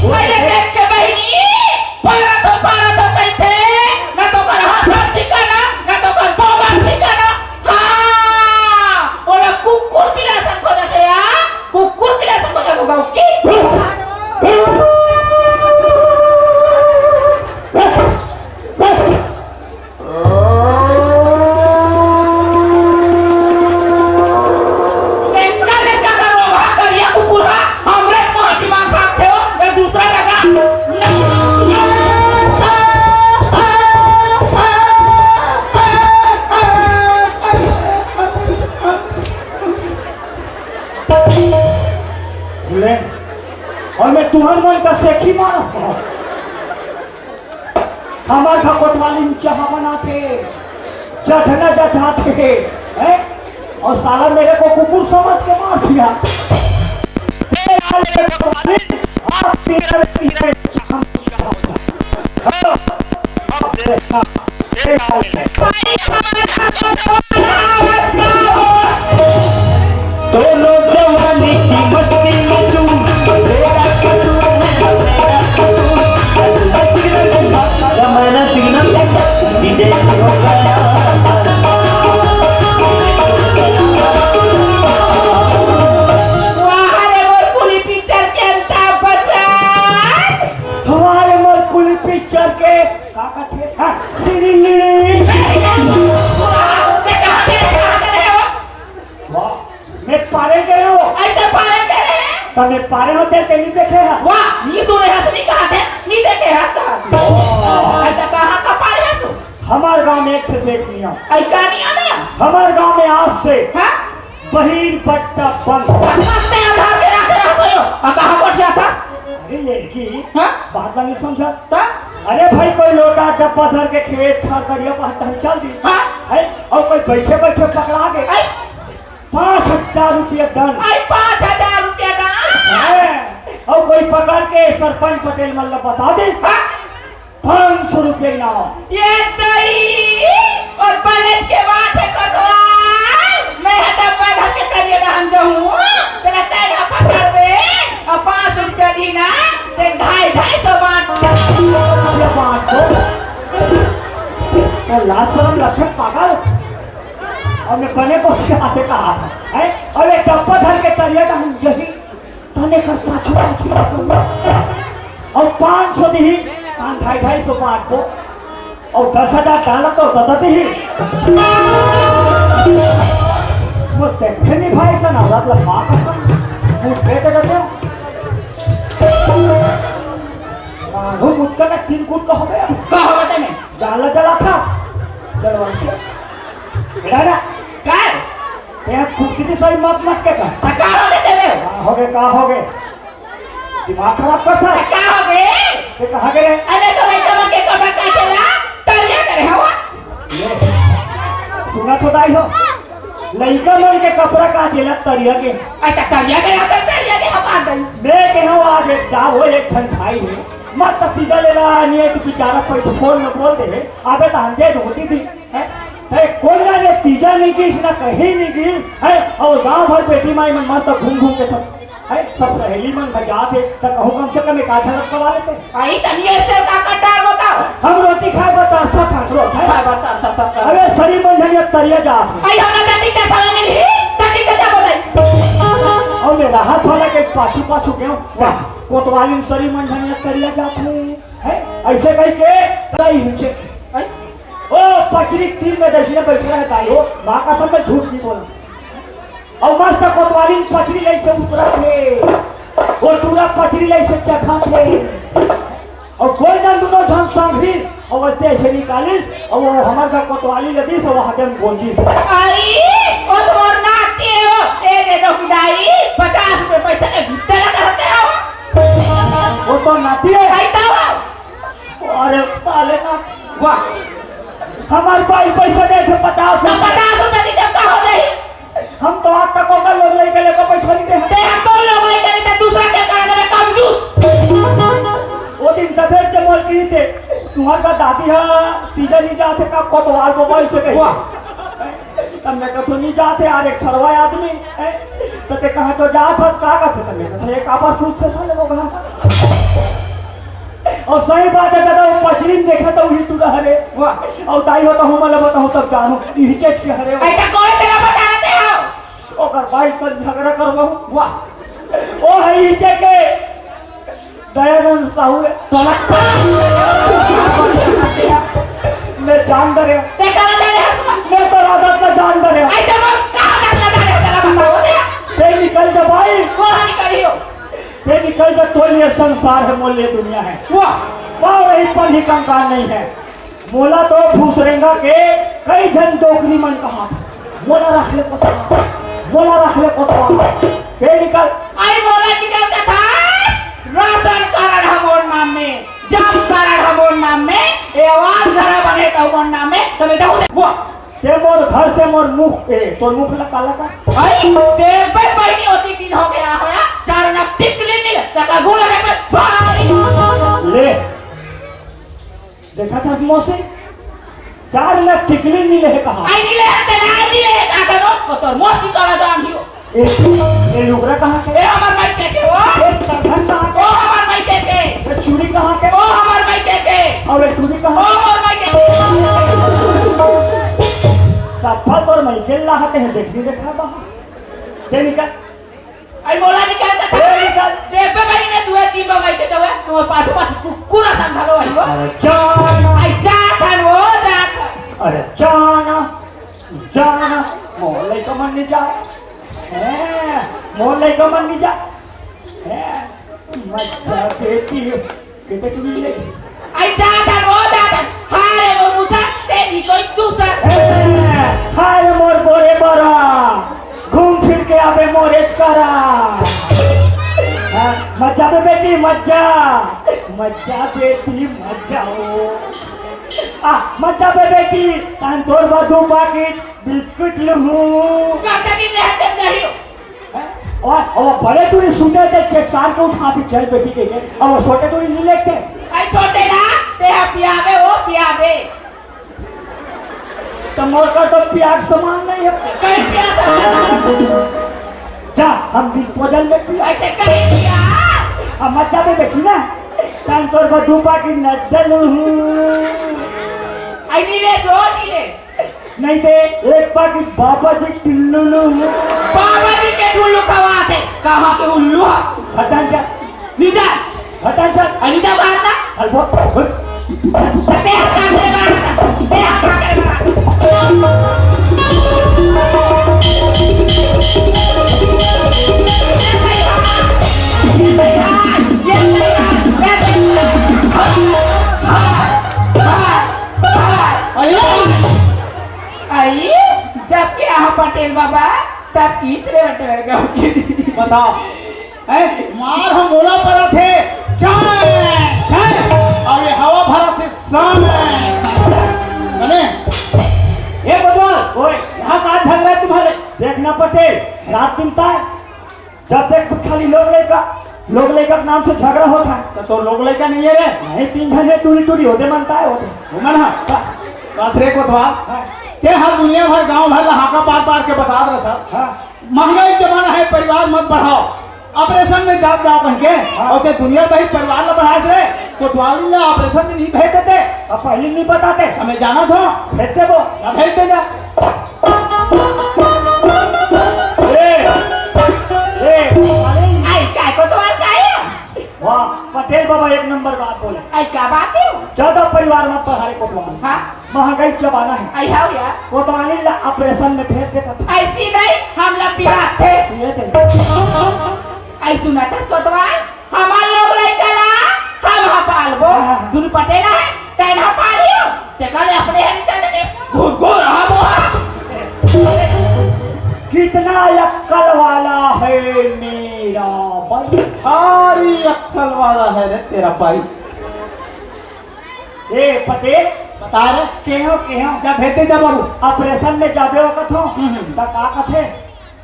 अरे देख के बहनी पारा तो कहते ना तो कर हाथ ठिकाना ना तो कर बोगर ठिकाना हां ओला कुकुर पिलासन को जाते या कुकुर पिलासन को जागो गाँव की और मैं तुहर मन का सेखी मारत हूँ हमार का कोतवाली चाह बनाते जठना जठाते हैं और साला मेरे को कुकुर समझ के मार दिया आप तेरे पीछे दोनों जवानी की मस्ती में चूम मैंने सिग्नल सीधे हो गया हमारे मरकुली पिक्चर के अंत बचा हमारे मरकुली पिक्चर के काका थे हाँ सिरिंगी मैं पारे गए हो ऐसे पारे करे तब मैं पारे होते के नहीं देखे हैं वाह ये सुने हंस नहीं कहा थे नहीं देखे हंस कहा ऐसा कहाँ का पारे हंसो हमारे गांव में एक से एक नियम ऐ कहानियाँ में हमारे गांव में आज से हाँ बहिर बट्टा बंद मस्ते आधार के रखते रहते हो और कहाँ कोट से आता अरे लड़की हाँ बात नहीं समझा ता अरे भाई कोई लोटा डब्बा धर के खेत खार करिया पास चल दी हाँ है और कोई बैठे बैठे पकड़ा गए ऐ 5,000 रुपया दंड 5,000 रुपया ना और कोई पकड़ के सरपंच पटेल मतलब बता दे 500 रुपये इनाम ये दई और बलज के बाद है कटवा मैं डब्बा धर के करिए ना हम जाऊँ तेरा तेरा पकड़ दे और 5 रुपया दी ना ते 250 बांट तो लास्ट शर्म लक्षण पागल और मैं बने को आते कहा है और एक डब्बा धर के तरिया का हम यही तने कर पाछू और 500 दी 250 बांट को और 10,000 डाला तो दता दी वो देखे नहीं भाई सा ना मतलब माँ कसम मुझ बेटे करते हो मुझका ना 3 कूद का हो गया का होगा तेमें जाला जला था चलो बेटा काय ये कितनी सारी मत के का थकारो लेते में हो गए दिमाग खराब कर था क्या हो गए ते कहां गए अरे तो लड़का मन के कपड़ा काटेला तरिया करे हो सुना तो दाई हो लड़का मन के कपड़ा काटेला तरिया के अच्छा तरिया के हम आ गई मैं कहूं आज जाओ एक क्षण भाई है मत तीजा लेला नहीं तो बेचारा पैसे फोन में बोल दे अबे तो हम दे होती थी है कौन ना ने तीजा नहीं की ना कहीं नहीं की है और गांव भर बेटी माई मन मत घूम के सब है सब सहेली मन जाते तो कहूँ कम से कम एक आछा रखवा लेते आई तनिए से का कटार बताओ हम रोटी खाए बता सब रोट है खाए बता सब अरे सरी मंझलिया तरिया जात आई हमरा तती के समय मिली तती के जा बताई और मेरा हाथ वाला के पाछू क्यों बस कोतवाली सरी मंझलिया तरिया जात है ऐसे कह के तई नीचे ओ पचरी 3 में दर्शना बैठा है ताई हो मां का सब में झूठ नहीं बोला और मस्त कोतवाली पचरी ले से उतरा थे और पूरा पचरी ले से चखा थे और कोई ना दोनों झन संगी और वो से निकाली और वो हमार का कोतवाली लदी से वो हदम गोंजी से आई ओ तुम्हार नाती हो ए दे दो किदाई 50 रुपए पैसा के भीतर करते हो वो तो नाती है आईता हो अरे साले ना वाह हमारे भाई पैसा दे थे 50 रुपए दी तब का हो जाए हम तो आज तक होकर लोग लेके लेकर पैसा नहीं दे ते हम तो लोग लेके नहीं दूसरा क्या कर दे कंजूस वो दिन दबे के बोल की थे तुम्हार का दादी है तीजा नहीं जाते का कोतवाल को बोल से कही तब मैं कथो नहीं जाते यार एक सरवा आदमी तो ते कहा तो जात का कहते तब मैं कहा एक आबार पूछते साले वो कहा और सही बात है दादा, वो पचरी में देखा तो वही तू हरे वाह और दाई होता हूँ मतलब बताऊँ तब जानू यही चीज के हरे ऐसा कौन तेरा बताते हो ओकर भाई कर झगड़ा करबो वाह ओ है इचे के दयानंद साहू है दौलत मैं जान डरे देखा ना जाने हंस मैं तो राधा का जान डरे ऐसा मैं कहाँ ना जाने तेरा बताओ दे ते निकल जा भाई कौन निकली हो ते निकल जा तो ये संसार है मोल ये दुनिया है वाह वाह वही पर ही कंकार नहीं है मोला तो भूसरेंगा के कई जन डोकरी मन कहा मोला रख ले पता मोला रख ले पता ते निकल आई बोला निकल का था राशन कारण हमोर नाम में जम कारण हमोर नाम में ये आवाज घर बने तो हमोर नाम में तो बेटा होते वो ते मोर घर से मोर मुख के तो मुख ला काला का आई देवे महीने होती दिन हो गया होया चार ना टिकली नहीं तका गुण लगे में भारी ले देखा था मौसे 4 लाख टिकली मिले है कहा आई नहीं ले तेला नहीं ले का करो तो मोसी करा जान हियो ये लुगरा कहाँ के ए हमार माई के वो ये तरधन कहाँ ओ हमार माई के ये चूड़ी कहाँ के ओ हमार माई के और ये चूड़ी ओ कहाँ हमार माई के सफल और मैं खेल रहा हैं देखने देखा बाहर ये निकल आई बोला निकल का था देवे महीने दुए तीन लोग माई के जावे और पाछो पाछो कुरा सन घलो आई वो अरे जाना आई जात वो जात अरे जाना जाना मोले को मन नहीं जा मोले को मन नहीं जा मच्छा बेटी कितने की मिले आई जात वो जात हारे वो मुसा तेरी कोई दूसरा हाय मोर बोरे बरा घूम फिर के आबे मोरेज करा मज्जा पे बेटी मज्जा मज्जा बेटी मज्जा हो मज्जा पे बेटी तान तोर बदू पाकिट बिस्कुट लूं काटा दिन रहते नहीं हो और बड़े टूरी सुनते थे चेचकार के उठा के चल बेटी के और वो छोटे टूरी नहीं लेते आई छोटे ला ते पियावे वो पियावे तो मोर का तो प्याग समान नहीं है कहीं पिया जा हम डिस्पोजल में पिया आई ते कहीं पिया अब मज्जा पे बेटी ना तान तोर बदू पाकिट नदल आई नीले दो नीले नहीं दे एक पाकिट बाबा जी टिल्लू बाबा जी के उल्लू खवाते कहाँ के उल्लू हटा जा नीचा हटा जा आई नीचा बाहर ना अलबो ते हाथ काम करे बाहर ते हाथ काम करे बाहर आई जब के यहाँ पटेल बाबा तब कितने बटे बताओ मार हम बोला पड़ा थे और ये हवा भरा थे मैंने ये बदवाल ओए यहाँ का झगड़ा है तुम्हारे देखना पटेल रात दिन तक जब देख खाली लोग लेकर नाम से झगड़ा होता है तो लोग लड़का नहीं है रे नहीं 3 घंटे टूरी टूरी होते मनता है होते घूमन बस रे कोतवाल के हर दुनिया भर गांव भर हाका पार पार के बता रहा था हाँ महंगाई जमाना है परिवार मत बढ़ाओ ऑपरेशन में जाओ कह के और ते दुनिया भर परिवार ला बढ़ाए रे कोतवाल ने ऑपरेशन में नहीं भेज देते अब पहले नहीं बताते हमें जाना था भेज दे वो ना भेज दे जा आई काय को तुम्हारे काय है वाह पटेल बाबा एक नंबर बात बोले आई क्या बात है ज्यादा परिवार मत पढ़ाए कोतवाल हाँ महंगाई जमाना है आई हाउ यार कोतवाली ला ऑपरेशन में भेज देता था ऐसी नहीं हम लोग पिरात थे ये दे आई सुना था कोतवाल हमार लोग लड़का ला हम हाँ पालबो दुनु पटेला है तैन हाँ पालियो ते कल अपने है नीचे देते घुर घुर हम कितना अक्कल वाला है मेरा भाई भारी अक्कल वाला है रे तेरा भाई ए पटेल बता रे केहो क्या भेजते जा बाबू ऑपरेशन में जाबे वक्त हो ता का कथे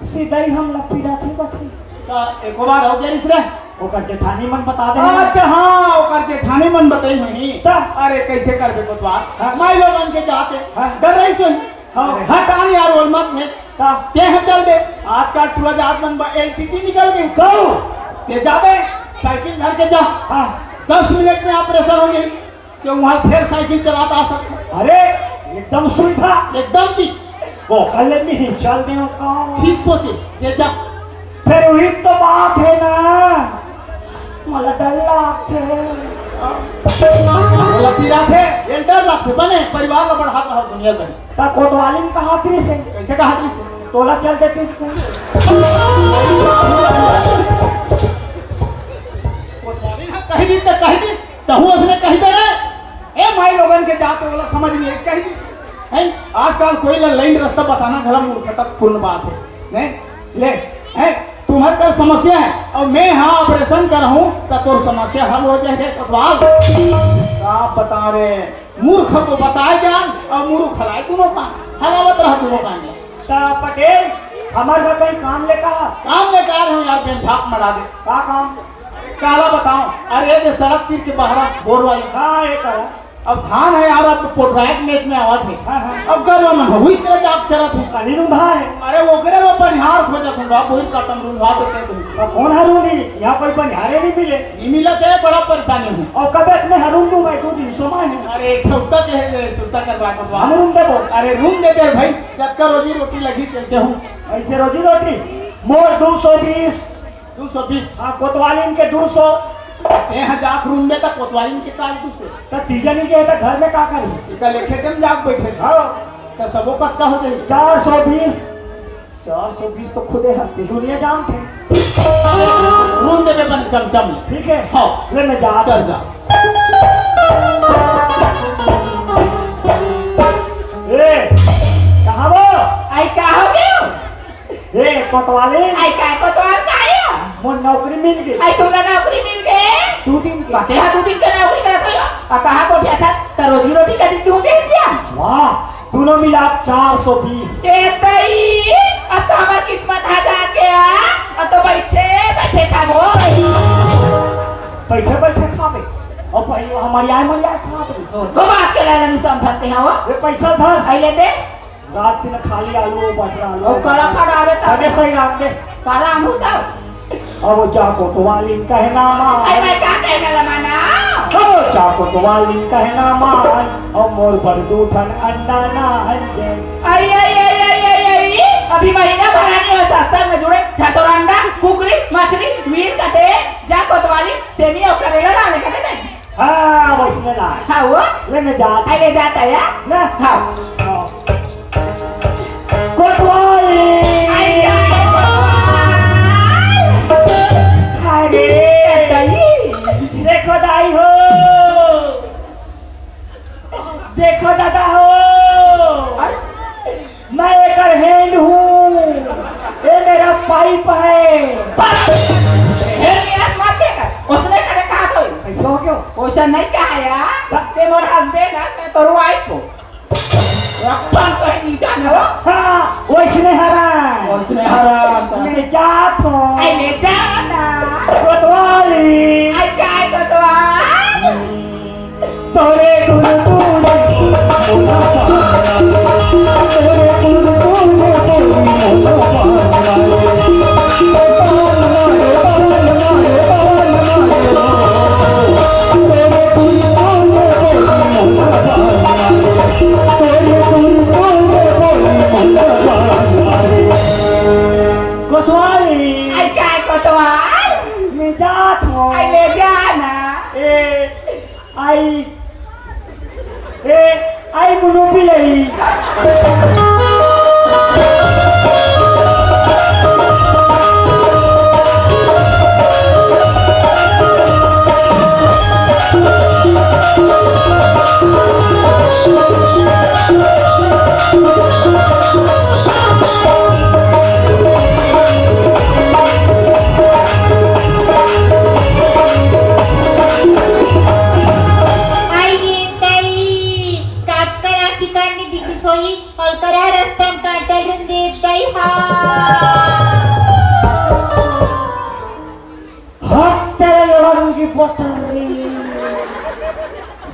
सीधा ही हम लपीरा थे कथे तो एक बार हो जरिस रे ओकर जेठानी मन बता दे अच्छा हाँ ओकर जेठानी मन बताई नहीं ता अरे कैसे करबे कोतवाल हाँ। माई लोगन के जाते हाँ। डर रही सोई हाँ। हट आन यार बोल मत में ता ते हम चल दे आज का टूरा जात मन एलटीटी निकल गई कहो ते जाबे साइकिल घर के जा हां 10 मिनट में ऑपरेशन हो गई तो वहाँ फिर साइकिल चलाता आ सकता अरे एकदम सुविधा एकदम ठीक वो कल में ही चल दे का ठीक सोचे जे जा फिर वही तो बात है ना मला डर लागते बोला पीरा थे ये डर लगते बने परिवार में बढ़ा रहा दुनिया में ता कोतवाली में कहा थी से कैसे कहा थी से तोला चल देती इसको कोतवाली ना कह दी तो हूँ उसने कह दे ए माई लोगन के जाते वाला समझ नहीं है कह दी है आजकल कोई लाइन रास्ता बताना घरा मूर्खतापूर्ण बात है नहीं ले है तुम्हारे कर समस्या है और मैं हाँ ऑपरेशन कर हूँ तो तोर समस्या हल हो जाए कोतवाल आप बता रहे मूर्ख को बताए ज्ञान और मूर्ख हलाए दोनों का हलावत रहा दोनों का ता पटेल हमारे घर कहीं काम लेकर काम लेकर आ रहे हो यार बेंधाप मरा दे का काम काला बताओ अरे ये सड़क तीर के बाहर बोर वाली हाँ ये करा अब धान है यार अब पोट्रैक नेट में आवा थे हाँ हाँ अब गरवा में हुई चले जाप चला थे कनी रुंधा है अरे ओकरे में परिहार खोजत हूँ वही कटम रुंधवा देते थे और कौन हरूंगी यहाँ कोई बनिहारे नहीं मिले नहीं मिलत है बड़ा परेशानी हूँ और कब मैं हरूं दूँ मैं 2 दिन समय है अरे ठोका के है सुता करवा हम रूम देबो अरे रूम देते हैं भाई जब का रोजी रोटी लगी चलते हूँ ऐसे रोजी रोटी मोर 220 220 हाँ कोतवाली के 200 1000 रूम में तक कोतवाली के काल 200 तो तीजन के तो घर में का करी इका लेखे तुम जाग बैठे हाँ तो सबो कत का हो गई 420 420 तो खुदे हंसते दुनिया जान थे रूम देवे बन चमचम ठीक है हाँ ले मैं जा चल जा ए कहाँ वो आई का हो गयो ए कोतवाली आई का कोतवाल का आया मोर नौकरी मिल गई आई तुमला नौकरी मिल गए 2 दिन की कहते हैं 2 दिन का नौकरी करत हो आ कहां को उठा था त रोजी रोटी का दिन तू कैसे वाह दोनों मिला 420 ए तई अब तो हमार किस्मत आ जा के अब तो बैठे बैठे खाबो बैठे बैठे खावे और भाई हमारी आय मन जाए खावे तो बात के लाने में समझते हैं वो ये पैसा धर आई ले दे रात दिन खाली आलू बटरा आलू और कड़ा खड़ा आवे आगे त सही रात दे कड़ा हम तो अब जा कोतवाली कहना आई मान मैं का कहना लमाना ओ जा कोतवाली कहना मान और मोर पर दूठन अंडा ना हंजे आई आई आई आई आई आई अभी महीना भर नहीं हो सत्संग में जुड़े ठटोरा अंडा कुकरी मछली वीर कटे जा कोतवाली सेमी और करेला लाने कटे दे हाँ वैसने ना हाँ वो लेने जा आई ले जाता है ना हाँ कोतवाली आई का अरे देखो दाई हो देखो दादा हो मैं एक हैंड हूँ ये मेरा पाइप है उसने करे कहा तो ऐसा हो क्यों ओसा नहीं कहा यार ते मोर हस्बैंड है मैं तो वाइफ को रक्षण कहीं नहीं जानो हाँ वैसने हरा उसने हराम कर मैं जात हूँ आई ले जाना कोतवाली आई काय को तो तोरे गुरु तूने तोरे गुरु तूने कोतवाली आई काय को तो मैं जात हूँ आई ले जाना आई मुनु भी यही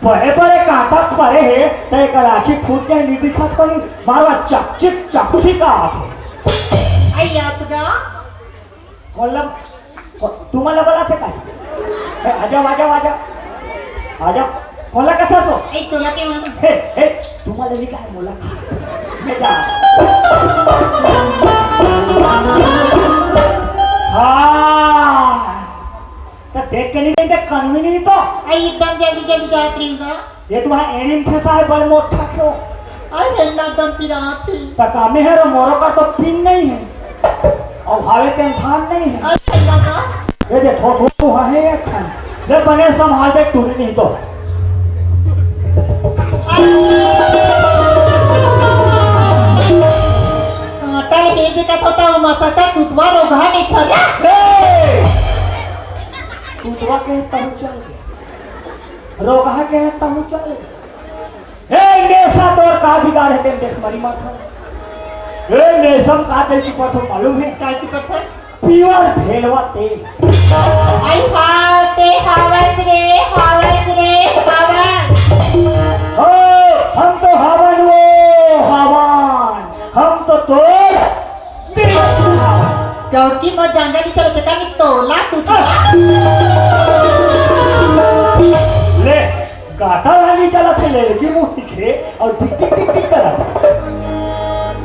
बड़े बड़े कांटा पड़े है तो एक राखी फूट के नहीं दिखत कोई मारवा चपचिप चपची का आते आई आपगा मतलब तुम्हाला बोला थे काय आजा आजा आजा आजा बोला कथा सो ए तुला के म्हणून हे हे तुम्हाला मी काय बोला हे जा हाँ तो देख के नहीं देख कानूनी नहीं तो आई एकदम जल्दी जल्दी जात रही का ये तुम्हारा एनिम ठेसा है बड़ मोटा क्यों आई झंडा दम पिराती तकामे है रो मोरो का तो पिन नहीं है और भावे के थान नहीं है आई झंडा का ये दे थो है एक थान दे बने संभाल बे टूरी नहीं तो ताले पेट के होता हूँ मसाता तुतवा रोगा नहीं चला तुतवा कहता हूँ चल रोगा कहता हूँ चल हे नेसा तोर का बिगाड़ है तेरे देख मरी माथा हे नेसम का तेल चिपट हो मालूम है काय चिपटस प्योर भेलवा तेल आई हाते हवस रे हवस ओ हम तो हवन वो हवन हम तो तोर क्योंकि मैं जंगली चलो चका नहीं तोला तुतवा ले गाता रानी चला थे ले की मुंह दिखे और टिक टिक टिक टिक करा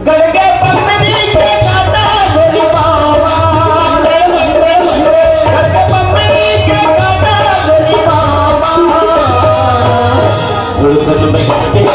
गलगे पम्मी के गाता गोरी बाबा गलगे पम्मी के गाता गोरी बाबा गुलगुल बैठे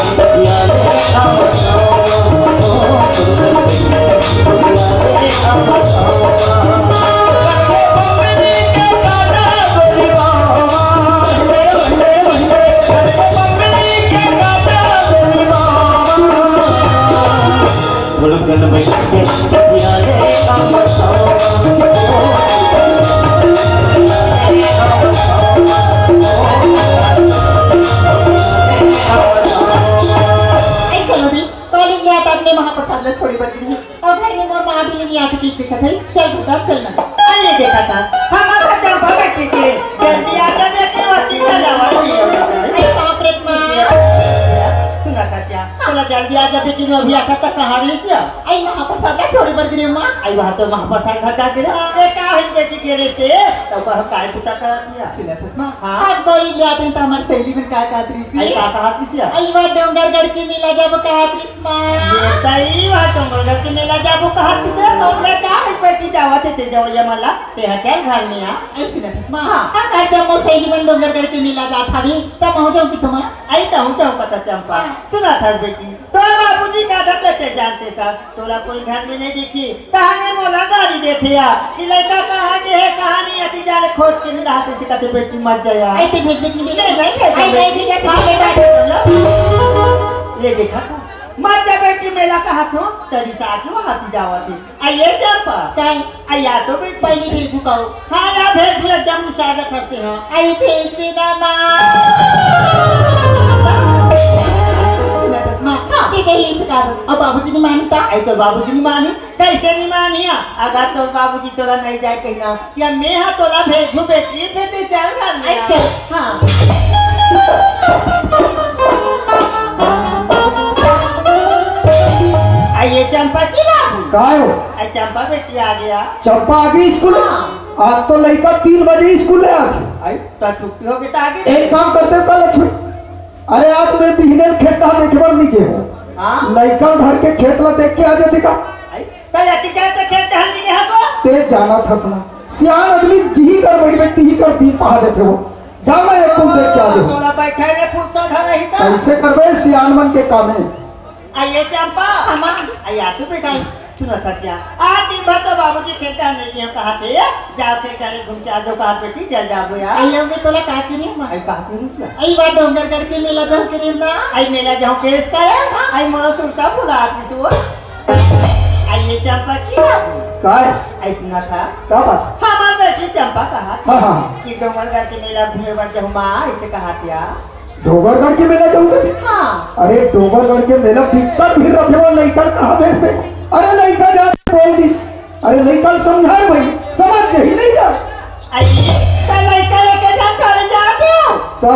याद थोड़ी बड़ी और घर में मोर माँ भी नहीं आती थी दिखा था चल बेटा चलना आइए देखा था हमारा चंपा बेटी के जल्दी आ जा मैं क्यों आती चलावा आई बाप रे माँ सुना था क्या चला जल्दी आ जा बेटी ने अभी आता था कहाँ रही क्या आई महाप्रसाद का छोड़ी बड़ी माँ आई वहाँ तो महाप्रसाद घटा के ये क्या है बेटी के रहते तो कह काय पुता कर दिया सिला थसमा हाँ हां गोली ले आते तो हमारे सहेली में का दृश्य आई कहा किसिया आई बार डोंगरगढ़ की मेला जब कहा कृष्णा ये सही बात डोंगरगढ़ के मेला जाबो कहा किसे बोले का है बेटी जावत ते जावया मला ते चल घर में आ ऐसी न थसमा हां आज जब मो सहेली में डोंगरगढ़ की मेला जा था भी तब हो जाऊं कि तुम्हारा आई तो हूं पता चंपा सुना था बेटी तो बाबूजी का धक्के जानते साहब तोला कोई घर में नहीं दिखी कहानी मोला गाड़ी देते या कि लड़का कहाँ के है कहानी अति जाले खोज के नहीं रहा से कहते बेटी मत जाया आई ते भेट भेट नहीं नहीं नहीं ये देखा था मत जा बेटी मेला कहा तो तरी से आके वहाँ पे जावा थी आइए चंपा काय आया तो बेटी पहले भेज चुकाओ हाँ या भेज भी एकदम मुसादा करते हैं आई भेज बिना माँ ठीक है ये सिखा दो अब बाबूजी ने मानता आई तो बाबूजी नहीं मानी कैसे नहीं मानी अगर तो बाबूजी तोला नहीं जाए कहना या मैं हाँ तोला भेजू बेटी भेजे चल घर में अच्छा हाँ आइए चंपा की बाबू काय हो आई चंपा बेटी आ गया चंपा आ गई स्कूल आज तो लड़का 3 बजे स्कूल ले आज आई तो छुट्टी हो गई तो आगे एक काम करते हो कल लक्ष्मी अरे आज मैं बिहने खेत देखे बार नहीं गए हो हाँ लड़का घर के खेत ला देख के आ जाते का आई तो याती कहते खेत हंदी के हको ते जाना था सुना सियान आदमी जी कर बैठ बैठ ही कर दी पहा देते हो जाओ ना एक कुल देख के आ जाओ तोला बैठे में फूल तो धर रही था कैसे करबे सियान मन के काम है आइए चंपा हमार आया तू बेटा सुनो तसिया आज दिन भर तो बाबूजी खेता नहीं कि हम कहा थे जाओ खेता घूम के आ जाओ कहा बेटी चल जाओ यार आई होंगे तोला का करी माँ आई कहा थे रिसिया आई बार डोंगरगढ़ के मेला जाऊं करी ना आई मेला जाऊं केस का है आई मोरा सुनता भुला आदमी से वो आइए चंपा की बाबू काय आई सुना था का बात हमार बेटी चंपा कहा हाँ हाँ कि डोंगरगढ़ के मेला घूमे बर जाऊं माँ ऐसे कहा था डोगरगढ़ के मेला जाऊंगा हाँ अरे डोगरगढ़ के मेला बिकट भीड़ रखे वो लड़का कहाँ भेज में अरे लड़का जा बोल दिस अरे लड़का समझा रे भाई समझ गई नहीं जा आई तो लड़का लेके जा कर जाते हो तो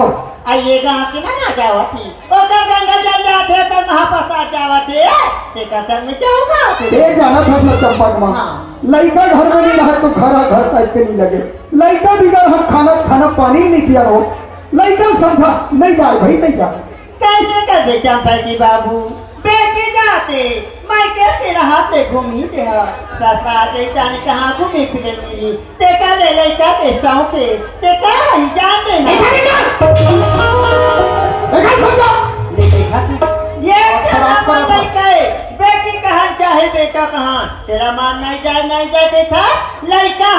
आइए गांव की ना जावा थी ओकर गंगा जल जाते कर महाप्रसाद जावा थे ते का संग में जाऊंगा ये जाना था अपना चंपा का माँ हाँ। लड़का घर में नहीं रहा तो घर घर टाइप के नहीं लगे लड़का बिगर हम खाना पानी नहीं पिया हो लड़का समझा नहीं जाए भाई नहीं जाए। कैसे कर बे चंपा की बाबू बेटी जाते मैं कैसे रहा ते घूमी ते ससुरा जैता ने कहाँ घूमी फिरे मिली ते का ले लड़का के सौखे ते का ही जानते नहीं लड़का समझा ये चला लड़का है बेटी कहाँ चाहे बेटा कहाँ तेरा मान नहीं जाए देखा लड़का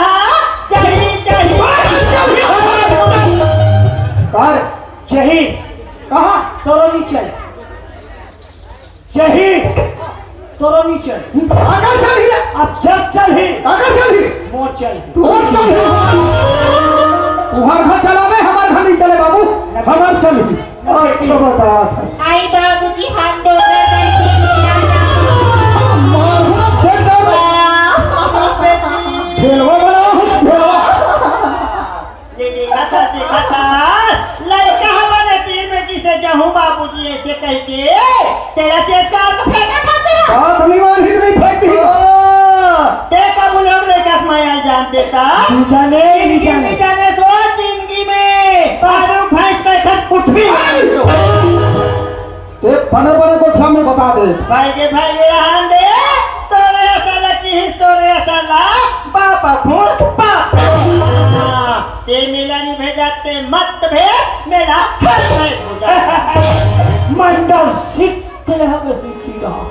चाहिए कार जही कहा तोरो नीचे जही तोरो नीचे आकर चल ही रे। अब जब चल ही आकर चल ही रे। मोर चल ही तू और चल ही तुम्हार घर चलावे हमार घर नहीं चले बाबू हमार चल ही अच्छा बता था आई बाबूजी हम दो करके मिला मारना फेंक दे भेलवा बनाओ भेलवा देखा था लड़का हमारे टीम में किसे जाऊं बाबूजी ऐसे कह के तेरा चेस का तो फेंका था बात नहीं मानी नहीं फेंकती ते का बुलाओ लड़का मैं जान देता जाने जिंदगी जाने सो जिंदगी में तारू भैंस में खस उठ भी ते बने गोठा में बता दे भाई के रहन दे तोरे साला की तोरे साला बापा खून बाप ते मिला नहीं भेजा ते मत भेज मेरा हर नहीं पूजा मंडल सिक्के हमें सीखी रहा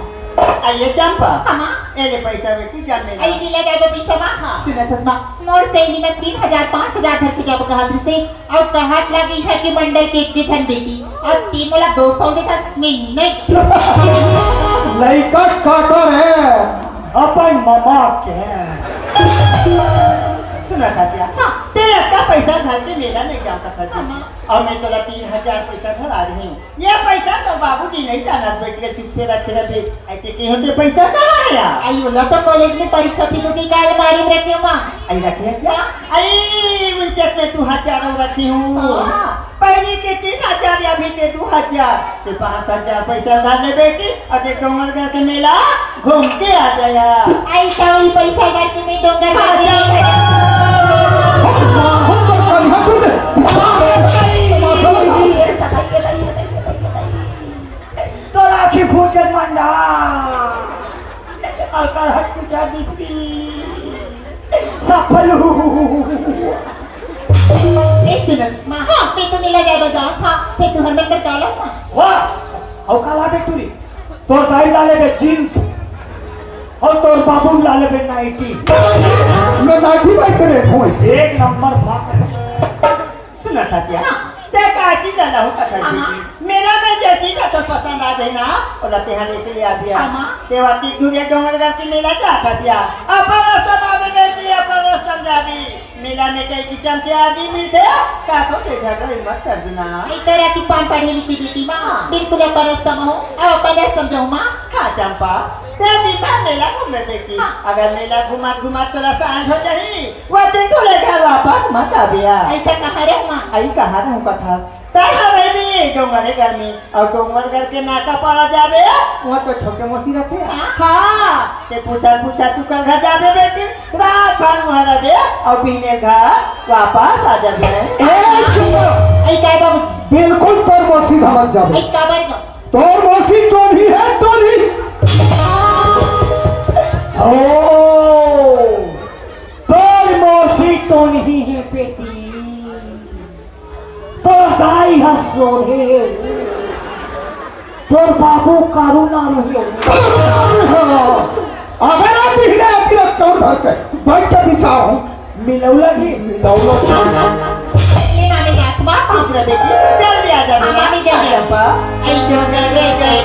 आइए चंपा हाँ एले पैसा बेटी जान में आई मिला जाए तो पैसा मा हाँ सुनत हसमा मोर सैनी में 3000 5000 धर के जब कहा से और कहत लगी है कि मंडल के एक छन बेटी और ती मोला 200 देता मैं नहीं लड़का काकर है अपन मामा के सुना खासिया हाँ तेरा का पैसा घर के मेला नहीं जाता खर्च और मैं तोला 3000 पैसा घर आ रही हूँ ये पैसा तो बाबूजी नहीं जाना बैठ के चुपके रखे रहे ऐसे क्यों होते पैसा कहाँ है यार आई बोला तो कॉलेज में परीक्षा भी तो की काल मारी में रखे मां आई रखी है आई उनके में 2000 रखी हूँ पहले के 3000 अभी के 2000 ते 5000 पैसा डाल ले बेटी और ते डोंगर के मेला घूम के आ जाया आई साउल पैसा करके मैं डोंगर तोरा आँखी फूट के मंडा आकर हट के जा दिखती सफलू एक सुनत मां हां मैं तो मिला जाए बाजार हां फिर तू हरमन कर चला ना वाह औ काला बे तुरी तोर दाई डाले बे जींस और तोर बाबू डाले बे नाइटी मैं नाटी बात करे भोंस एक नंबर फाक सुना खासिया ते काची जाला हो कथा बेटी मेरा में जैसी का तो पसंद आ जाए ना ओला ते हाले के लिए आ गया तेवा ती दूरिया डोंगर के मेला जा खासिया अपन सब आवे बेटी अपन सब जाबी मेला में कई किस्म के आदमी मिलते का तो से झगड़ा मत कर बिना इधर आती पान पढ़ी लिखी बेटी मां बिल्कुल परस्तम हो अब अपन समझाऊं मां खा चंपा ते दीपा मेला घूमे बेटी अगर मेला घुमा तोला सांझ हो जाही वो दिन तो लेकर वापस मत आबिया ऐसा कहां रे मां आई कहा रहूं कथा ताहा रही भी डोंगरे घर में और डोंगर घर के नाका पारा जाबे वहाँ तो छोटे मोसी रहते हाँ ते पूछा तू कल घर जाबे बेटी रात भर वहाँ रहे और पीने घर वापस आ जाबे आई काय बाबू बिल्कुल तोर मौसी धमक जाबे आई काबर गो तोर मौसी टोनी है टोनी ओ तोर मौसी तो नहीं है बेटी तोर दाई हसोरे तोर बाबू कारुना रहियो अगर आप बिहड़ा आती चौड़ धर के बैठ के बिछाओ मिलौला ही मिलौला ये नामे जात मां दूसरा बेटी जल्दी आ जा मामा भी जल्दी चंपा आई डोंगर गए